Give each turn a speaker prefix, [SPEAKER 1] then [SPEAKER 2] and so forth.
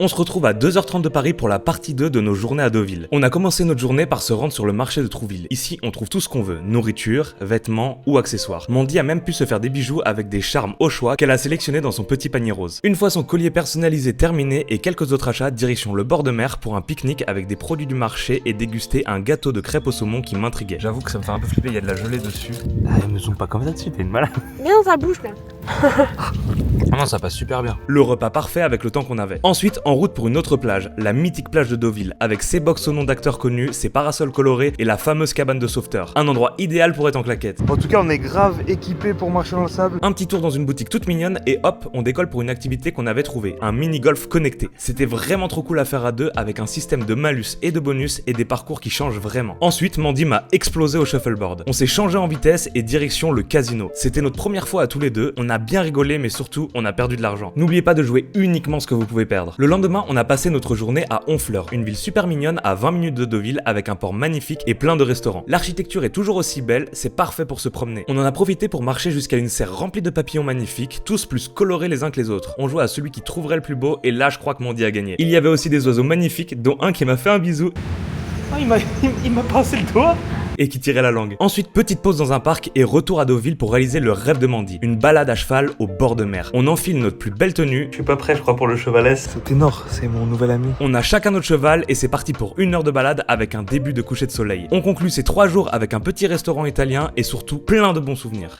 [SPEAKER 1] On se retrouve à 2h30 de Paris pour la partie 2 de nos journées à Deauville. On a commencé notre journée par se rendre sur le marché de Trouville. Ici, on trouve tout ce qu'on veut, nourriture, vêtements ou accessoires. Mandy a même pu se faire des bijoux avec des charmes au choix qu'elle a sélectionnés dans son petit panier rose. Une fois son collier personnalisé terminé et quelques autres achats, direction le bord de mer pour un pique-nique avec des produits du marché et déguster un gâteau de crêpes au saumon qui m'intriguait.
[SPEAKER 2] J'avoue que ça me fait un peu flipper, il y a de la gelée dessus. Ah, me zoome pas comme ça dessus, t'es une malade.
[SPEAKER 3] Mets dans ta bouche là.
[SPEAKER 2] Ah non, ça passe super bien.
[SPEAKER 1] Le repas parfait avec le temps qu'on avait. Ensuite, en route pour une autre plage, la mythique plage de Deauville, avec ses box au nom d'acteurs connus, ses parasols colorés et la fameuse cabane de sauveteur. Un endroit idéal pour être en claquette.
[SPEAKER 4] En tout cas, on est grave équipé pour marcher dans le sable.
[SPEAKER 1] Un petit tour dans une boutique toute mignonne et hop, on décolle pour une activité qu'on avait trouvée, un mini-golf connecté. C'était vraiment trop cool à faire à deux avec un système de malus et de bonus et des parcours qui changent vraiment. Ensuite, Mandy m'a explosé au shuffleboard. On s'est changé en vitesse et direction le casino. C'était notre première fois à tous les deux, on a bien rigolé mais surtout, on a perdu de l'argent. N'oubliez pas de jouer uniquement ce que vous pouvez perdre. Le lendemain, on a passé notre journée à Honfleur, une ville super mignonne à 20 minutes de Deauville avec un port magnifique et plein de restaurants. L'architecture est toujours aussi belle, c'est parfait pour se promener. On en a profité pour marcher jusqu'à une serre remplie de papillons magnifiques, tous plus colorés les uns que les autres. On jouait à celui qui trouverait le plus beau et là je crois que Mandy a gagné. Il y avait aussi des oiseaux magnifiques, dont un qui m'a fait un bisou
[SPEAKER 4] Ah, il m'a passé le doigt.
[SPEAKER 1] et qui tirait la langue. Ensuite, petite pause dans un parc et retour à Deauville pour réaliser le rêve de Mandy, une balade à cheval au bord de mer. On enfile notre plus belle tenue.
[SPEAKER 4] Je suis pas prêt, je crois, pour le chevalesque. C'est Ténor, c'est mon nouvel ami.
[SPEAKER 1] On a chacun notre cheval et c'est parti pour 1 heure de balade avec un début de coucher de soleil. On conclut ces 3 jours avec un petit restaurant italien et surtout plein de bons souvenirs.